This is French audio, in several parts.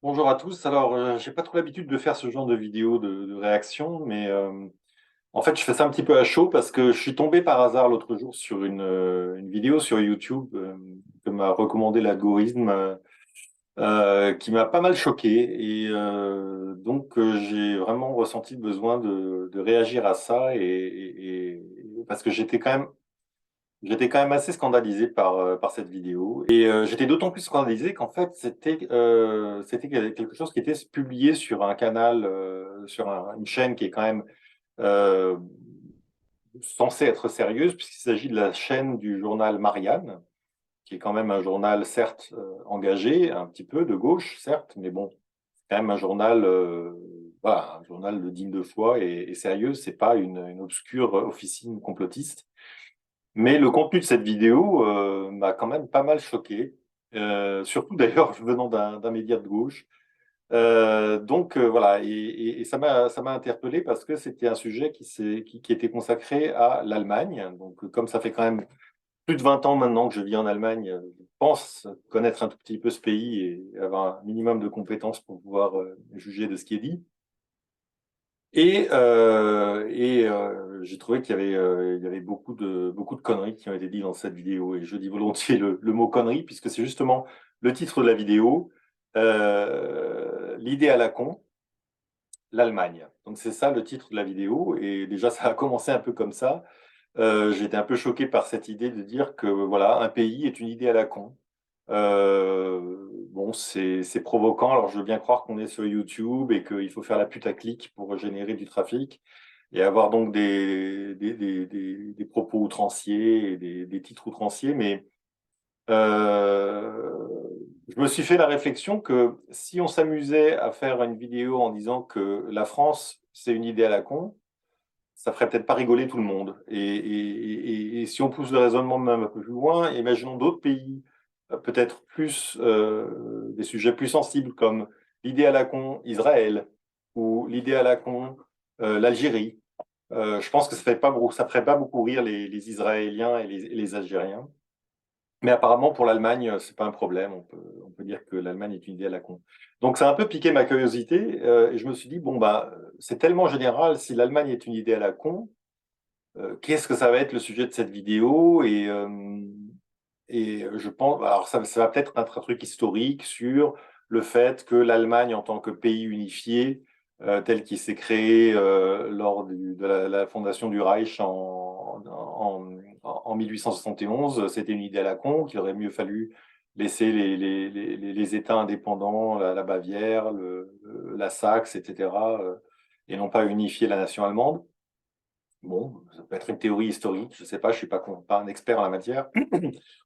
Bonjour à tous. Alors, j'ai pas trop l'habitude de faire ce genre de vidéo de réaction, mais en fait, je fais ça un petit peu à chaud parce que je suis tombé par hasard l'autre jour sur une vidéo sur YouTube que m'a recommandé l'algorithme, qui m'a pas mal choqué. Et donc, j'ai vraiment ressenti le besoin de réagir à ça parce que j'étais quand même assez scandalisé par cette vidéo. Et j'étais d'autant plus scandalisé qu'en fait, c'était quelque chose qui était publié sur un canal, sur une chaîne qui est quand même euh, censée être sérieuse, puisqu'il s'agit de la chaîne du journal Marianne, qui est quand même un journal, certes, engagé, un petit peu de gauche, certes, mais bon, c'est quand même un journal, voilà, un journal digne de foi et sérieux. C'est pas une obscure officine complotiste. Mais le contenu de cette vidéo m'a quand même pas mal choqué, surtout d'ailleurs venant d'un média de gauche. Donc voilà, et ça m'a interpellé parce que c'était un sujet qui était consacré à l'Allemagne. Donc comme ça fait quand même plus de 20 ans maintenant que je vis en Allemagne, je pense connaître un tout petit peu ce pays et avoir un minimum de compétences pour pouvoir juger de ce qui est dit. Et j'ai trouvé qu'il y avait beaucoup de conneries qui ont été dites dans cette vidéo. Et je dis volontiers le mot connerie, puisque c'est justement le titre de la vidéo, l'idée à la con, l'Allemagne. Donc c'est ça le titre de la vidéo. Et déjà, ça a commencé un peu comme ça. J'étais un peu choqué par cette idée de dire que voilà, un pays est une idée à la con. Bon, c'est provoquant. Alors, je veux bien croire qu'on est sur YouTube et qu'il faut faire la putaclic pour générer du trafic et avoir donc des propos outranciers et des titres outranciers. Mais je me suis fait la réflexion que si on s'amusait à faire une vidéo en disant que la France, c'est une idée à la con, ça ferait peut-être pas rigoler tout le monde. Et si on pousse le raisonnement même un peu plus loin, imaginons d'autres pays, peut-être plus des sujets plus sensibles comme l'idée à la con Israël ou l'idée à la con l'Algérie. Je pense que ça ferait pas beaucoup rire les Israéliens et les Algériens. Mais apparemment, pour l'Allemagne, c'est pas un problème. On peut dire que l'Allemagne est une idée à la con. Donc, ça a un peu piqué ma curiosité, et je me suis dit, bon, bah, c'est tellement général. Si l'Allemagne est une idée à la con, qu'est-ce que ça va être le sujet de cette vidéo? Et je pense, alors ça va peut-être être un truc historique sur le fait que l'Allemagne, en tant que pays unifié, tel qu'il s'est créé lors de la fondation du Reich en 1871, c'était une idée à la con, qu'il aurait mieux fallu laisser les États indépendants, la Bavière, la Saxe, etc., et non pas unifier la nation allemande. Bon, ça peut être une théorie historique, je ne sais pas, je ne suis pas un expert en la matière,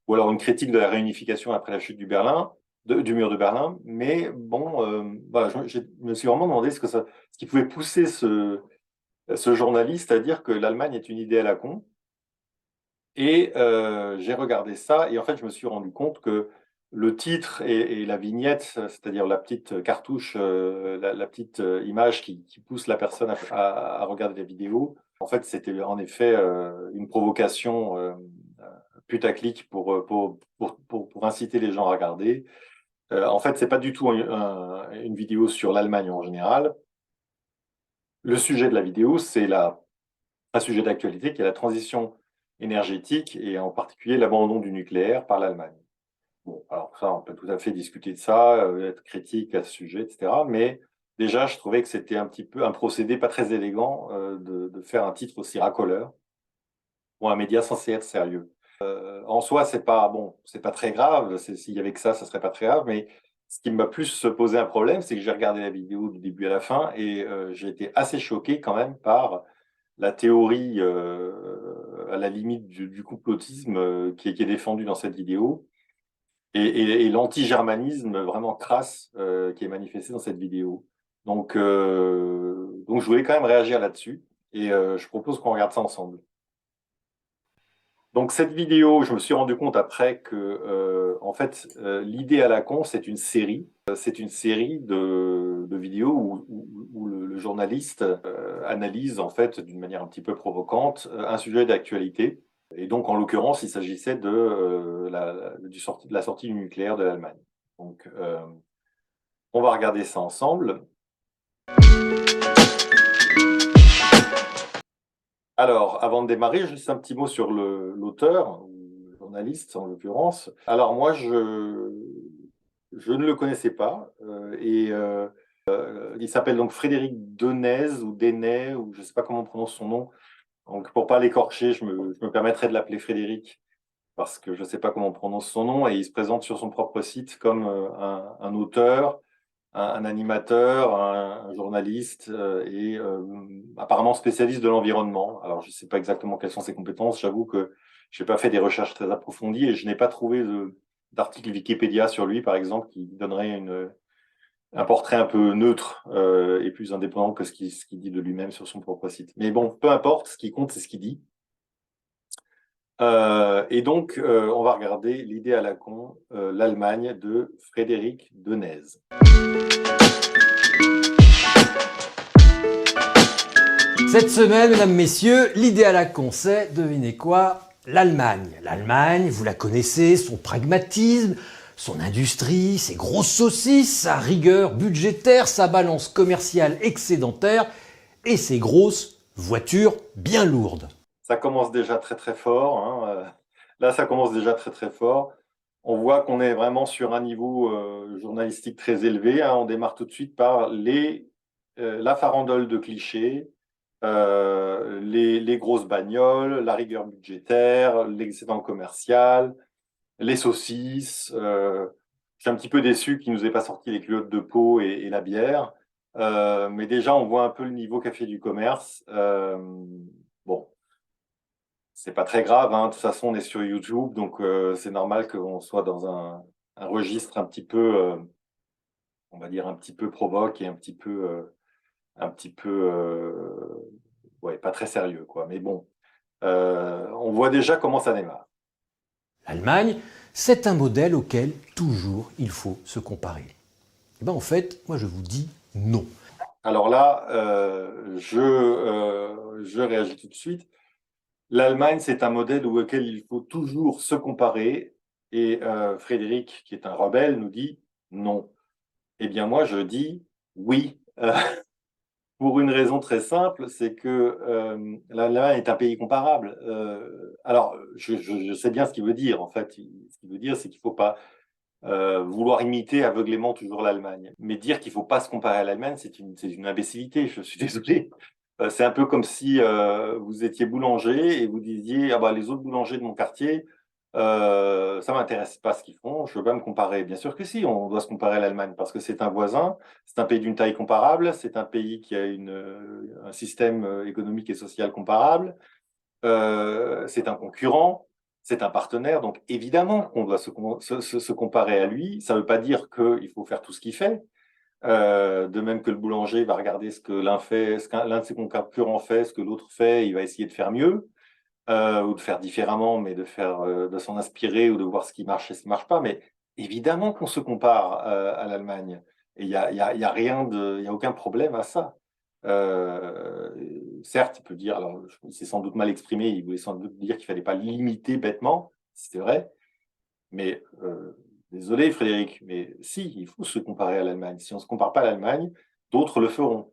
ou alors une critique de la réunification après la chute du mur de Berlin. Mais bon, voilà, je me suis vraiment demandé ce qui pouvait pousser ce journaliste à dire que l'Allemagne est une idée à la con. Et j'ai regardé ça, et en fait, je me suis rendu compte que le titre et la vignette, c'est-à-dire la petite cartouche, la petite image qui pousse la personne à regarder la vidéo, en fait, c'était en effet une provocation putaclic pour inciter les gens à regarder. En fait, c'est pas du tout une vidéo sur l'Allemagne en général. Le sujet de la vidéo, un sujet d'actualité qui est la transition énergétique et en particulier l'abandon du nucléaire par l'Allemagne. Bon, alors ça, on peut tout à fait discuter de ça, être critique à ce sujet, etc. Mais déjà, je trouvais que c'était un petit peu un procédé pas très élégant de faire un titre aussi racoleur pour un média censé être sérieux. En soi, c'est pas bon, c'est pas très grave. S'il y avait que ça serait pas très grave. Mais ce qui m'a plus posé un problème, c'est que j'ai regardé la vidéo du début à la fin et j'ai été assez choqué quand même par la théorie à la limite du complotisme qui est défendue dans cette vidéo et l'anti-germanisme vraiment crasse qui est manifesté dans cette vidéo. Donc je voulais quand même réagir là-dessus et je propose qu'on regarde ça ensemble. Donc cette vidéo, je me suis rendu compte après que en fait l'idée à la con, c'est une série. C'est une série de vidéos où le journaliste analyse en fait d'une manière un petit peu provocante un sujet d'actualité. Et donc en l'occurrence, il s'agissait de, de la sortie du nucléaire de l'Allemagne. Donc, On va regarder ça ensemble. Alors, avant de démarrer, juste un petit mot sur l'auteur, ou le journaliste en l'occurrence. Alors moi, je ne le connaissais pas, il s'appelle donc Frédéric Denez ou Denay, ou je ne sais pas comment on prononce son nom. Donc pour pas l'écorcher, je me permettrai de l'appeler Frédéric, parce que je ne sais pas comment on prononce son nom, et il se présente sur son propre site comme un auteur, un animateur, un journaliste et apparemment spécialiste de l'environnement. Alors, je ne sais pas exactement quelles sont ses compétences. J'avoue que je n'ai pas fait des recherches très approfondies et je n'ai pas trouvé d'article Wikipédia sur lui, par exemple, qui donnerait un portrait un peu neutre et plus indépendant que ce qu'il dit de lui-même sur son propre site. Mais bon, peu importe, ce qui compte, c'est ce qu'il dit. Et donc, on va regarder l'idée à la con, l'Allemagne de Frédéric Denez. Cette semaine, mesdames, messieurs, l'idée à la con, c'est, devinez quoi? L'Allemagne. L'Allemagne, vous la connaissez, son pragmatisme, son industrie, ses grosses saucisses, sa rigueur budgétaire, sa balance commerciale excédentaire et ses grosses voitures bien lourdes. Ça commence déjà très très fort, hein. Là, ça commence déjà très très fort. On voit qu'on est vraiment sur un niveau journalistique très élevé, hein. On démarre tout de suite par la farandole de clichés, les grosses bagnoles, la rigueur budgétaire, l'excédent commercial, les saucisses. Je suis un petit peu déçu qu'il ne nous ait pas sorti les culottes de peau et la bière. Mais déjà, on voit un peu le niveau qu'a fait du commerce. Bon, c'est pas très grave, hein. De toute façon, on est sur YouTube, donc c'est normal qu'on soit dans un registre un petit peu, on va dire, un petit peu provoque et un petit peu, ouais, pas très sérieux, quoi. Mais bon, on voit déjà comment ça démarre. L'Allemagne, c'est un modèle auquel toujours il faut se comparer. Et bien en fait, moi je vous dis non. Alors là, je réagis tout de suite. L'Allemagne, c'est un modèle auquel il faut toujours se comparer. Et Frédéric, qui est un rebelle, nous dit non. Eh bien, moi, je dis oui. Pour une raison très simple, c'est que l'Allemagne est un pays comparable. Alors, je sais bien ce qu'il veut dire. En fait, ce qu'il veut dire, c'est qu'il ne faut pas vouloir imiter aveuglément toujours l'Allemagne. Mais dire qu'il ne faut pas se comparer à l'Allemagne, c'est une imbécilité, je suis désolé. C'est un peu comme si vous étiez boulanger et vous disiez ah bah, les autres boulangers de mon quartier, ça m'intéresse pas ce qu'ils font, je veux pas me comparer. Bien sûr que si, on doit se comparer à l'Allemagne parce que c'est un voisin, c'est un pays d'une taille comparable, c'est un pays qui a un système économique et social comparable, c'est un concurrent, c'est un partenaire, donc évidemment qu'on doit se comparer à lui. Ça ne veut pas dire qu'il faut faire tout ce qu'il fait. De même que le boulanger va regarder ce que l'un fait, ce qu'un l'un de ses concurrents fait, ce que l'autre fait, il va essayer de faire mieux ou de faire différemment, mais de s'en inspirer ou de voir ce qui marche et ce qui ne marche pas. Mais évidemment qu'on se compare à l'Allemagne. Et il y a rien il y a aucun problème à ça. Certes, il peut dire, alors il s'est sans doute mal exprimé, il voulait sans doute dire qu'il fallait pas limiter bêtement, c'est vrai, mais désolé Frédéric, mais si, il faut se comparer à l'Allemagne. Si on ne se compare pas à l'Allemagne, d'autres le feront.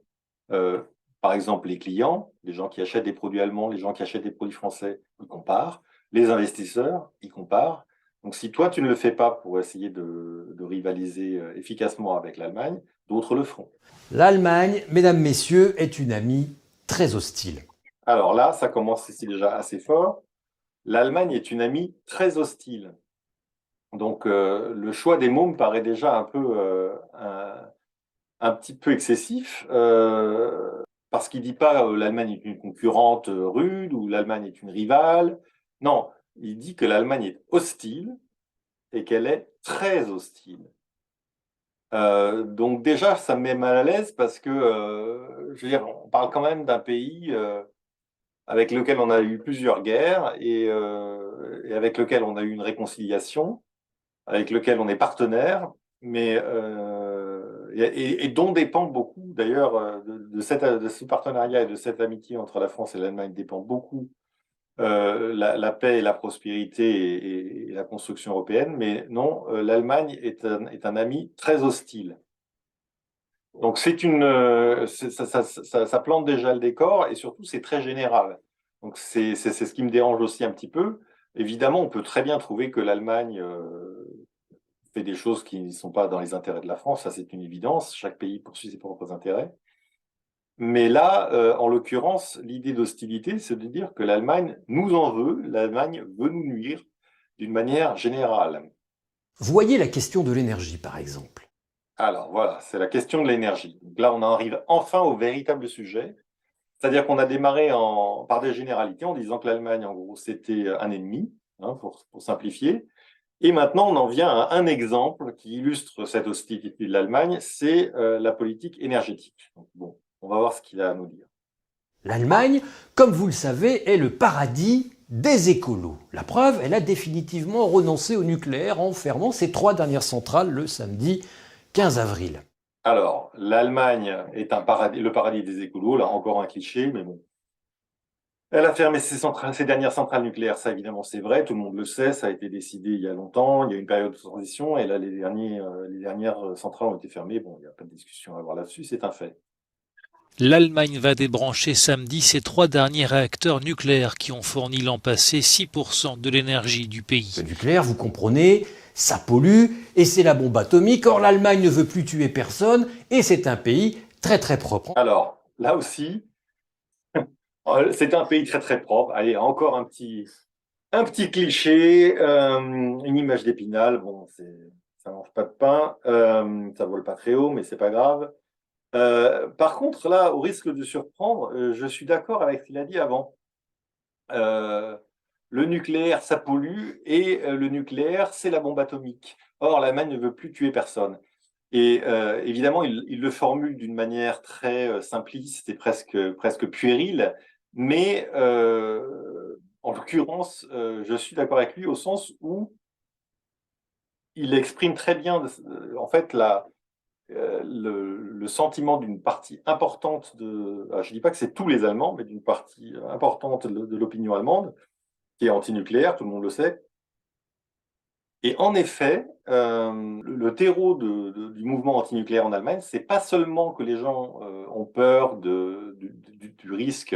Euh, Par exemple, les clients, les gens qui achètent des produits allemands, les gens qui achètent des produits français, ils comparent. Les investisseurs, ils comparent. Donc, si toi, tu ne le fais pas pour essayer de rivaliser efficacement avec l'Allemagne, d'autres le feront. L'Allemagne, mesdames, messieurs, est une amie très hostile. Alors là, ça commence ici déjà assez fort. L'Allemagne est une amie très hostile. Donc, le choix des mots me paraît déjà un peu un petit peu excessif, parce qu'il ne dit pas l'Allemagne est une concurrente rude ou l'Allemagne est une rivale. Non, il dit que l'Allemagne est hostile et qu'elle est très hostile. Donc déjà, ça me met mal à l'aise parce que, je veux dire, on parle quand même d'un pays avec lequel on a eu plusieurs guerres et avec lequel on a eu une réconciliation, avec lequel on est partenaire, mais et dont dépend beaucoup, d'ailleurs, de ce partenariat et de cette amitié entre la France et l'Allemagne dépend beaucoup la paix et la prospérité et la construction européenne. Mais non, l'Allemagne est un ami très hostile. Donc ça plante déjà le décor et surtout c'est très général. Donc c'est ce qui me dérange aussi un petit peu. Évidemment, on peut très bien trouver que l'Allemagne fait des choses qui ne sont pas dans les intérêts de la France, ça c'est une évidence. Chaque pays poursuit ses propres intérêts. Mais là, en l'occurrence, l'idée d'hostilité, c'est de dire que l'Allemagne nous en veut, l'Allemagne veut nous nuire d'une manière générale. Voyez la question de l'énergie, par exemple. Alors voilà, c'est la question de l'énergie. Donc là, on en arrive enfin au véritable sujet. C'est-à-dire qu'on a démarré par des généralités en disant que l'Allemagne, en gros, c'était un ennemi, hein, pour simplifier. Et maintenant, on en vient à un exemple qui illustre cette hostilité de l'Allemagne, c'est la politique énergétique. Donc, bon, on va voir ce qu'il a à nous dire. L'Allemagne, comme vous le savez, est le paradis des écolos. La preuve, elle a définitivement renoncé au nucléaire en fermant ses 3 dernières centrales le samedi 15 avril. Alors, l'Allemagne est le paradis des écolos, là encore un cliché, mais bon. Elle a fermé ses dernières centrales nucléaires, ça évidemment c'est vrai, tout le monde le sait, ça a été décidé il y a longtemps, il y a eu une période de transition, et là les dernières centrales ont été fermées, bon, il n'y a pas de discussion à avoir là-dessus, c'est un fait. L'Allemagne va débrancher samedi ses 3 derniers réacteurs nucléaires qui ont fourni l'an passé 6% de l'énergie du Le pays. nucléaire, vous comprenez, ça pollue et c'est la bombe atomique. Or, l'Allemagne ne veut plus tuer personne et c'est un pays très très propre. Alors, là aussi, c'est un pays très très propre, allez, encore un petit cliché, une image d'Épinal, bon, ça mange pas de pain, ça vole pas très haut, mais c'est pas grave. Par contre, là, au risque de surprendre, je suis d'accord avec ce qu'il a dit avant. Euh, le nucléaire, ça pollue, et le nucléaire, c'est la bombe atomique. Or, l'Allemagne ne veut plus tuer personne. Et évidemment, il le formule d'une manière très simpliste et presque puérile, mais en l'occurrence, je suis d'accord avec lui au sens où il exprime très bien, en fait, le sentiment d'une partie importante alors, je ne dis pas que c'est tous les Allemands, mais d'une partie importante de l'opinion allemande, qui est antinucléaire, tout le monde le sait. Et en effet, le terreau du mouvement antinucléaire en Allemagne, c'est pas seulement que les gens ont peur du risque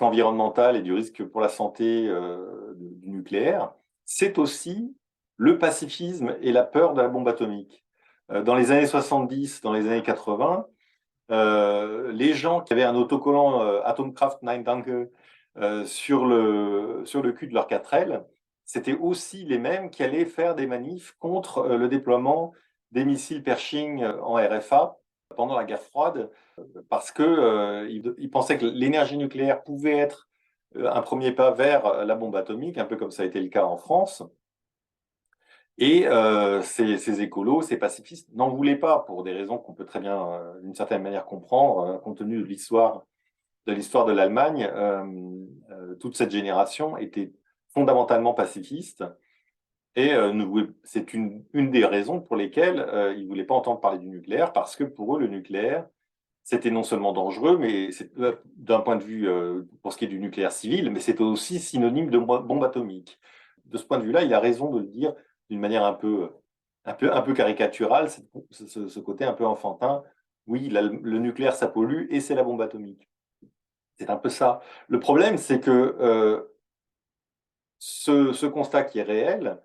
environnemental et du risque pour la santé du nucléaire, c'est aussi le pacifisme et la peur de la bombe atomique. Dans les années 70, dans les années 80, les gens qui avaient un autocollant Atomkraft Nein Danke sur le cul de leur 4L, c'était aussi les mêmes qui allaient faire des manifs contre le déploiement des missiles Pershing en RFA pendant la guerre froide, parce que ils pensaient que l'énergie nucléaire pouvait être un premier pas vers la bombe atomique, un peu comme ça a été le cas en France. Et ces écolos, ces pacifistes n'en voulaient pas, pour des raisons qu'on peut très bien, d'une certaine manière, comprendre, compte tenu de l'histoire de l'Allemagne. Toute cette génération était fondamentalement pacifiste, et c'est une des raisons pour lesquelles ils ne voulaient pas entendre parler du nucléaire, parce que pour eux, le nucléaire, c'était non seulement dangereux, mais d'un point de vue, pour ce qui est du nucléaire civil, mais c'était aussi synonyme de bombe atomique. De ce point de vue-là, il a raison de le dire d'une manière un peu caricaturale, ce côté un peu enfantin. Oui, le nucléaire, ça pollue, et c'est la bombe atomique. C'est un peu ça. Le problème, c'est que ce constat qui est réel,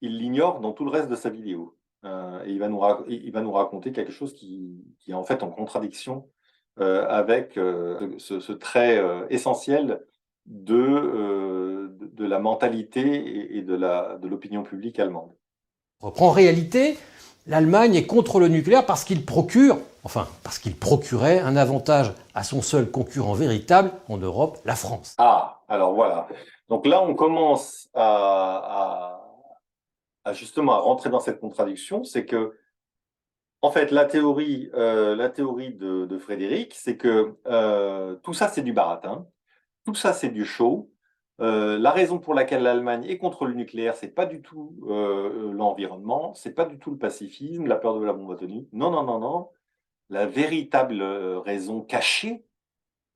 il l'ignore dans tout le reste de sa vidéo. Et il va nous raconter quelque chose qui est en fait en contradiction avec ce trait essentiel de la mentalité et de l'opinion publique allemande. En réalité, l'Allemagne est contre le nucléaire parce qu'il parce qu'il procurait un avantage à son seul concurrent véritable en Europe, la France. Ah, alors voilà. Donc là, on commence justement à rentrer dans cette contradiction, c'est que en fait, la théorie de Frédéric, c'est que tout ça, c'est du baratin, tout ça, c'est du show. La raison pour laquelle l'Allemagne est contre le nucléaire, c'est pas du tout l'environnement, c'est pas du tout le pacifisme, la peur de la bombe atomique. Non, non, non, non. La véritable raison cachée,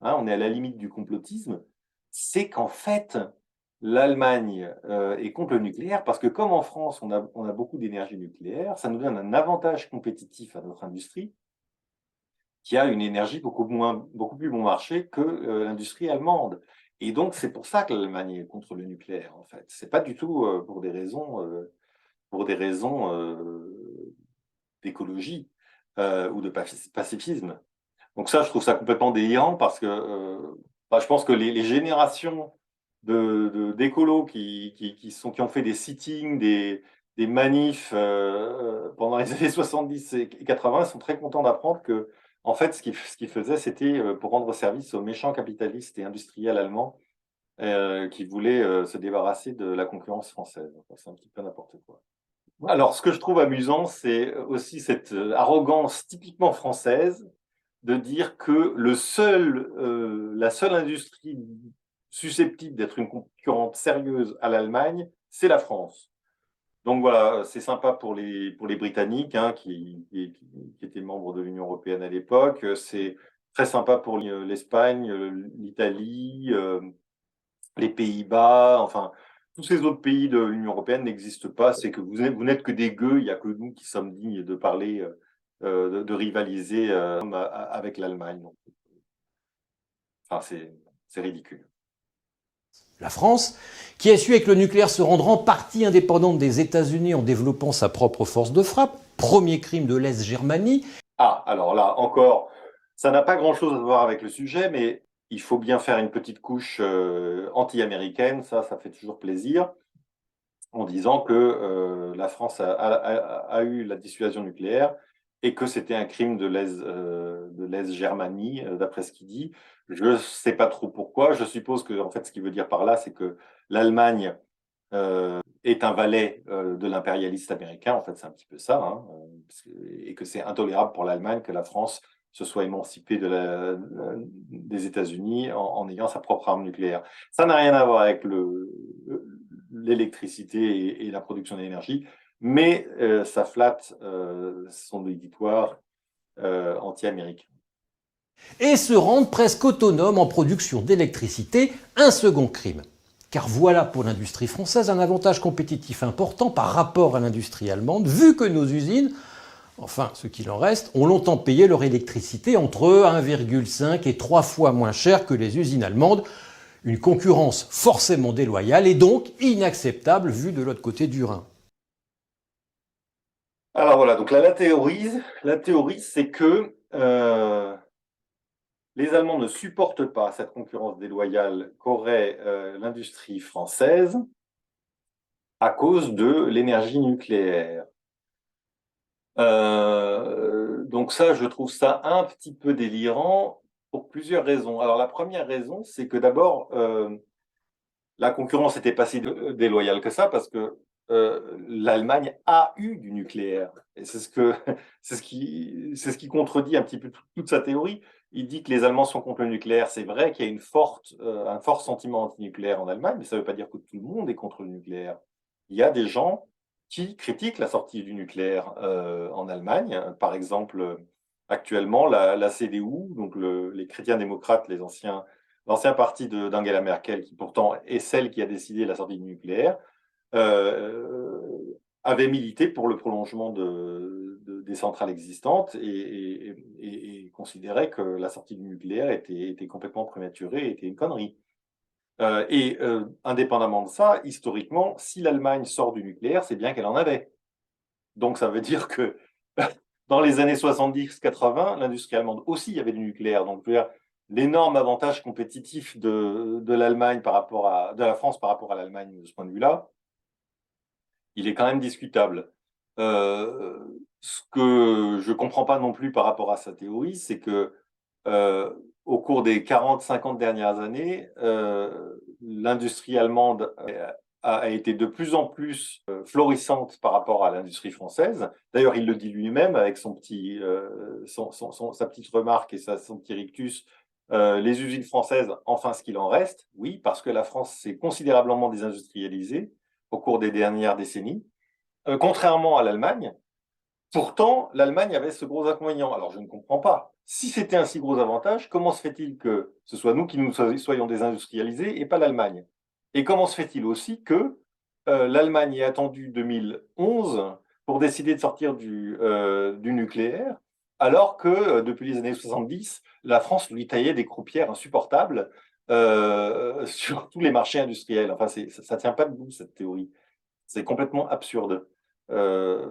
hein, on est à la limite du complotisme, c'est qu'en fait, l'Allemagne est contre le nucléaire parce que comme en France, on a beaucoup d'énergie nucléaire, ça nous donne un avantage compétitif à notre industrie. qui a une énergie beaucoup plus bon marché que l'industrie allemande. Et donc, c'est pour ça que l'Allemagne est contre le nucléaire, en fait. C'est pas du tout pour des raisons d'écologie ou de pacifisme. Donc ça, je trouve ça complètement délirant parce que je pense que les générations d'écolos qui ont fait des sittings, des manifs pendant les années 70 et 80 sont très contents d'apprendre que, en fait, ce qu'ils faisaient, c'était pour rendre service aux méchants capitalistes et industriels allemands qui voulaient se débarrasser de la concurrence française. Enfin, c'est un petit peu n'importe quoi. Alors, ce que je trouve amusant, c'est aussi cette arrogance typiquement française de dire que la seule industrie susceptible d'être une concurrente sérieuse à l'Allemagne, c'est la France. Donc voilà, c'est sympa pour les Britanniques hein, qui étaient membres de l'Union européenne à l'époque. C'est très sympa pour l'Espagne, l'Italie, les Pays-Bas, enfin, tous ces autres pays de l'Union européenne n'existent pas. C'est que vous n'êtes que des gueux, il n'y a que nous qui sommes dignes de parler, de rivaliser avec l'Allemagne. Enfin, c'est ridicule. La France, qui a su avec le nucléaire se rendre en partie indépendante des États-Unis en développant sa propre force de frappe, premier crime de l'Est-Germanie. Ah, alors là, encore, ça n'a pas grand-chose à voir avec le sujet, mais il faut bien faire une petite couche anti-américaine, ça fait toujours plaisir, en disant que la France a eu la dissuasion nucléaire et que c'était un crime de l'Est-Germanie, d'après ce qu'il dit. Je ne sais pas trop pourquoi. Je suppose que, en fait, ce qu'il veut dire par là, c'est que l'Allemagne est un valet de l'impérialiste américain. En fait, c'est un petit peu ça. Hein, et que c'est intolérable pour l'Allemagne que la France se soit émancipée des États-Unis en ayant sa propre arme nucléaire. Ça n'a rien à voir avec l'électricité et la production d'énergie, mais ça flatte son auditoire anti-américain. Et se rendre presque autonome en production d'électricité, un second crime. Car voilà pour l'industrie française un avantage compétitif important par rapport à l'industrie allemande, vu que nos usines, enfin ce qu'il en reste, ont longtemps payé leur électricité entre 1,5 et 3 fois moins cher que les usines allemandes. Une concurrence forcément déloyale et donc inacceptable vu de l'autre côté du Rhin. Alors voilà, donc là, la théorie c'est que les Allemands ne supportent pas cette concurrence déloyale qu'aurait l'industrie française à cause de l'énergie nucléaire. Donc ça, je trouve ça un petit peu délirant pour plusieurs raisons. Alors la première raison, c'est que d'abord, la concurrence n'était pas si déloyale que ça parce que l'Allemagne a eu du nucléaire. Et c'est ce qui contredit un petit peu toute sa théorie. Il dit que les Allemands sont contre le nucléaire. C'est vrai qu'il y a un fort sentiment anti-nucléaire en Allemagne, mais ça ne veut pas dire que tout le monde est contre le nucléaire. Il y a des gens qui critiquent la sortie du nucléaire en Allemagne. Par exemple, actuellement, la CDU, donc les chrétiens démocrates, l'ancien parti d'Angela Merkel, qui pourtant est celle qui a décidé la sortie du nucléaire, avait milité pour le prolongement des centrales existantes et considérait que la sortie du nucléaire était complètement prématurée, était une connerie. Indépendamment de ça, historiquement, si l'Allemagne sort du nucléaire, c'est bien qu'elle en avait. Donc ça veut dire que dans les années 70-80, l'industrie allemande aussi avait du nucléaire. Donc l'énorme avantage compétitif de l'Allemagne de la France par rapport à l'Allemagne de ce point de vue-là, il est quand même discutable. Ce que je ne comprends pas non plus par rapport à sa théorie, c'est que au cours des 40-50 dernières années, l'industrie allemande a été de plus en plus florissante par rapport à l'industrie française. D'ailleurs, il le dit lui-même avec sa petite remarque et son petit rictus. Les usines françaises, enfin ce qu'il en reste, oui, parce que la France s'est considérablement désindustrialisée au cours des dernières décennies, contrairement à l'Allemagne. Pourtant, l'Allemagne avait ce gros inconvénient. Alors, je ne comprends pas. Si c'était un si gros avantage, comment se fait-il que ce soit nous qui nous soyons désindustrialisés et pas l'Allemagne? Et comment se fait-il aussi que l'Allemagne ait attendu 2011 pour décider de sortir du nucléaire alors que depuis les années 70, la France lui taillait des croupières insupportables sur tous les marchés industriels. Enfin, ça ne tient pas debout, cette théorie. C'est complètement absurde. Euh,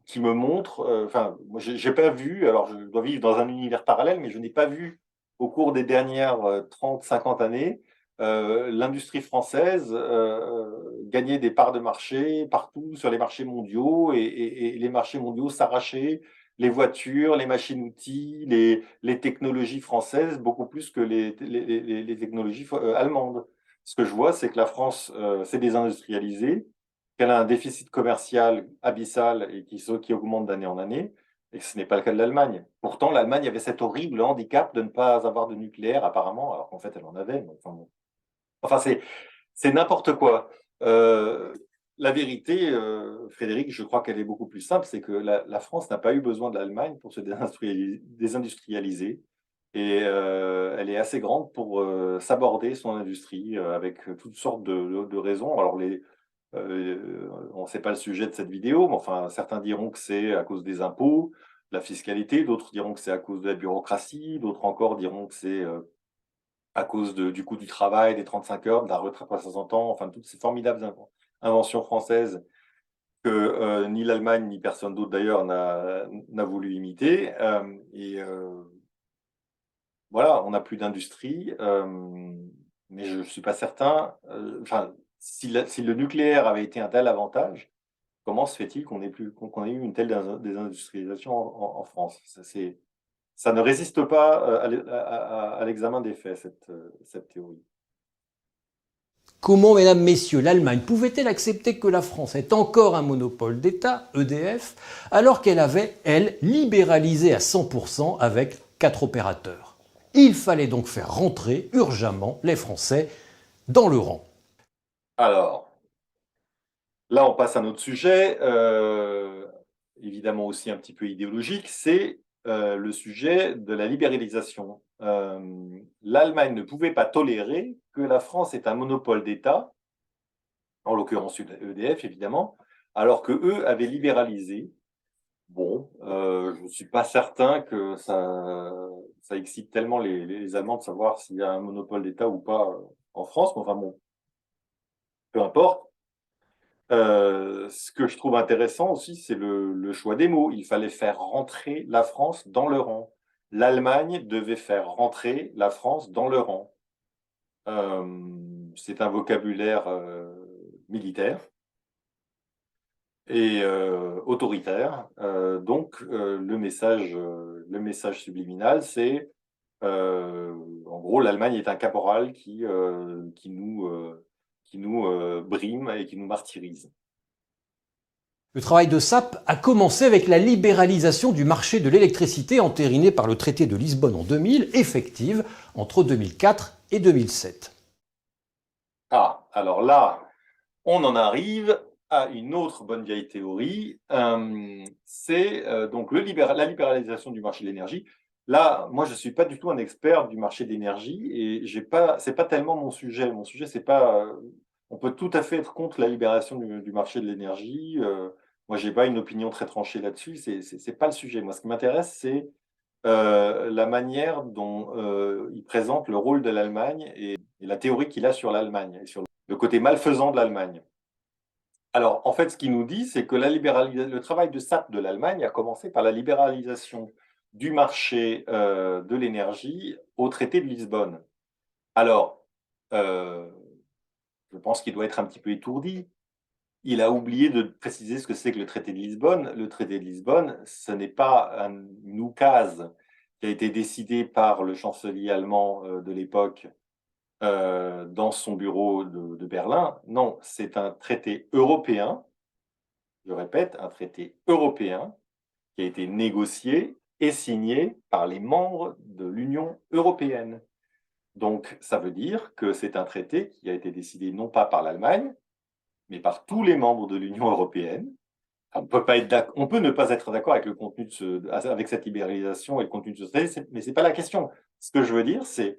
qui me montre, enfin, moi, j'ai pas vu, alors je dois vivre dans un univers parallèle, mais je n'ai pas vu au cours des dernières 30, 50 années l'industrie française gagner des parts de marché partout sur les marchés mondiaux et les marchés mondiaux s'arracher les voitures, les machines-outils, les technologies françaises, beaucoup plus que les technologies allemandes. Ce que je vois, c'est que la France s'est désindustrialisée, qu'elle a un déficit commercial abyssal et qui augmente d'année en année, et que ce n'est pas le cas de l'Allemagne. Pourtant, l'Allemagne avait cet horrible handicap de ne pas avoir de nucléaire, apparemment, alors qu'en fait, elle en avait. Mais enfin, bon. Enfin, c'est n'importe quoi. La vérité, Frédéric, je crois qu'elle est beaucoup plus simple, c'est que la France n'a pas eu besoin de l'Allemagne pour se désindustrialiser. Et elle est assez grande pour s'aborder son industrie avec toutes sortes de raisons. Alors, on ne sait pas le sujet de cette vidéo, mais enfin, certains diront que c'est à cause des impôts, la fiscalité, d'autres diront que c'est à cause de la bureaucratie, d'autres encore diront que c'est à cause du coût du travail, des 35 heures, de la retraite à 60 ans, enfin, toutes ces formidables inventions françaises que ni l'Allemagne, ni personne d'autre d'ailleurs n'a voulu imiter. Voilà, on n'a plus d'industrie, mais je ne suis pas certain. Enfin, si le nucléaire avait été un tel avantage, comment se fait-il qu'on ait eu une telle désindustrialisation en France? Ça ne résiste pas à l'examen des faits, cette théorie. Comment, mesdames, messieurs, l'Allemagne pouvait-elle accepter que la France ait encore un monopole d'État, EDF, alors qu'elle avait, elle, libéralisé à 100% avec 4 opérateurs? Il fallait donc faire rentrer urgemment les Français dans le rang. Alors, là, on passe à un autre sujet, évidemment aussi un petit peu idéologique, c'est le sujet de la libéralisation. L'Allemagne ne pouvait pas tolérer que la France ait un monopole d'État, en l'occurrence EDF évidemment, alors que eux avaient libéralisé. Bon, je ne suis pas certain que ça excite tellement les Allemands de savoir s'il y a un monopole d'État ou pas en France, mais enfin bon, peu importe. Ce que je trouve intéressant aussi, c'est le choix des mots. Il fallait faire rentrer la France dans le rang. L'Allemagne devait faire rentrer la France dans le rang. C'est un vocabulaire militaire et autoritaire. Donc, le message subliminal, c'est en gros, l'Allemagne est un caporal qui nous brime et qui nous martyrise. Le travail de SAP a commencé avec la libéralisation du marché de l'électricité entérinée par le traité de Lisbonne en 2000, effective entre 2004 et 2007. Ah, alors là, on en arrive à une autre bonne vieille théorie, c'est donc la libéralisation du marché de l'énergie. Là, moi, je ne suis pas du tout un expert du marché de l'énergie et c'est pas tellement mon sujet. Mon sujet, c'est pas. On peut tout à fait être contre la libération du marché de l'énergie. Moi, j'ai pas une opinion très tranchée là-dessus. C'est pas le sujet. Moi, ce qui m'intéresse, c'est la manière dont il présente le rôle de l'Allemagne et la théorie qu'il a sur l'Allemagne et sur le côté malfaisant de l'Allemagne. Alors, en fait, ce qu'il nous dit, c'est que le travail de SAP de l'Allemagne a commencé par la libéralisation du marché de l'énergie au traité de Lisbonne. Alors, euh, je pense qu'il doit être un petit peu étourdi. Il a oublié de préciser ce que c'est que le traité de Lisbonne. Le traité de Lisbonne, ce n'est pas une oukase qui a été décidé par le chancelier allemand de l'époque dans son bureau de Berlin. Non, c'est un traité européen, je répète, un traité européen qui a été négocié et signé par les membres de l'Union européenne. Donc, ça veut dire que c'est un traité qui a été décidé non pas par l'Allemagne, mais par tous les membres de l'Union européenne. On peut ne pas être d'accord avec le contenu avec cette libéralisation et le contenu de ce traité, mais ce n'est pas la question. Ce que je veux dire, c'est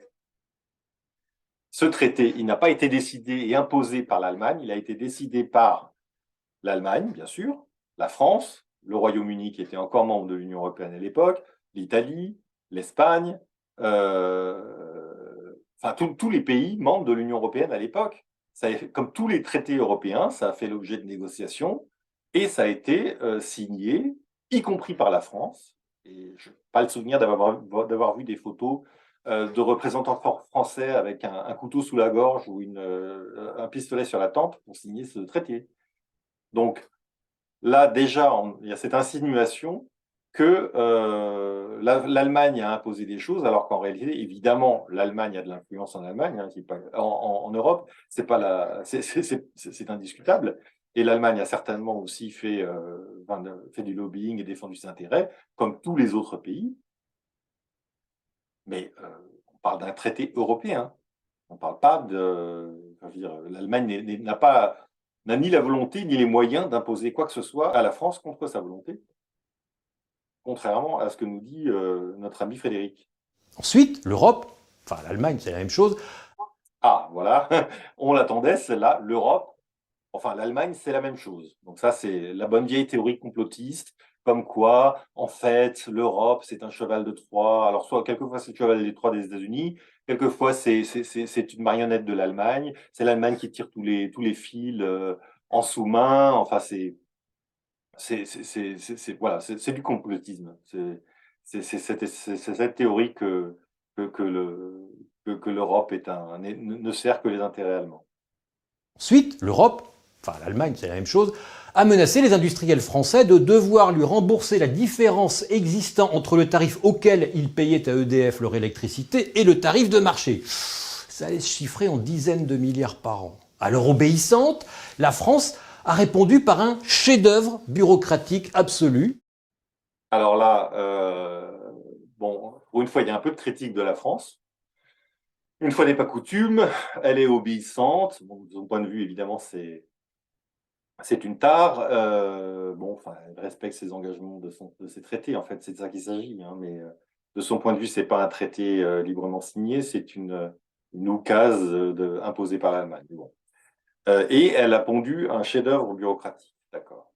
ce traité, il n'a pas été décidé et imposé par l'Allemagne, il a été décidé par l'Allemagne, bien sûr, la France, le Royaume-Uni qui était encore membre de l'Union européenne à l'époque, l'Italie, l'Espagne, enfin tous les pays membres de l'Union européenne à l'époque. Comme tous les traités européens, ça a fait l'objet de négociations et ça a été signé, y compris par la France. Et je n'ai pas le souvenir d'avoir vu des photos de représentants français avec un couteau sous la gorge ou un pistolet sur la tempe pour signer ce traité. Donc là, déjà, il y a cette insinuation que l'Allemagne a imposé des choses, alors qu'en réalité, évidemment, l'Allemagne a de l'influence en Allemagne, hein, en Europe, c'est indiscutable. Et l'Allemagne a certainement aussi fait du lobbying et défendu ses intérêts, comme tous les autres pays. Mais on parle d'un traité européen. On ne parle pas de... L'Allemagne n'a ni la volonté ni les moyens d'imposer quoi que ce soit à la France contre sa volonté, contrairement à ce que nous dit notre ami Frédéric. Ensuite, l'Europe, enfin l'Allemagne, c'est la même chose. Ah, voilà, on l'attendait, celle-là, l'Europe. Enfin, l'Allemagne, c'est la même chose. Donc ça, c'est la bonne vieille théorie complotiste, comme quoi, en fait, l'Europe, c'est un cheval de Troie. Alors, quelquefois, c'est le cheval de Troie des États-Unis, quelquefois, c'est une marionnette de l'Allemagne. C'est l'Allemagne qui tire tous les fils en sous-main. Enfin, voilà, c'est du complotisme. C'est cette théorie que l'Europe ne sert que les intérêts allemands. Ensuite, l'Europe, enfin l'Allemagne, c'est la même chose, a menacé les industriels français de devoir lui rembourser la différence existant entre le tarif auquel ils payaient à EDF leur électricité et le tarif de marché. Ça allait se chiffrer en dizaines de milliards par an. Alors obéissante, la France a répondu par un chef-d'œuvre bureaucratique absolu. Alors là, bon, pour une fois, il y a un peu de critique de la France. Une fois n'est pas coutume, elle est obéissante. Bon, de son point de vue, évidemment, c'est une tare. Bon, enfin, elle respecte ses engagements de ses traités. En fait, c'est de ça qu'il s'agit. Hein, mais de son point de vue, c'est pas un traité librement signé, c'est une oukase imposée par l'Allemagne. Bon. Et elle a pondu un chef-d'œuvre bureaucratique. D'accord.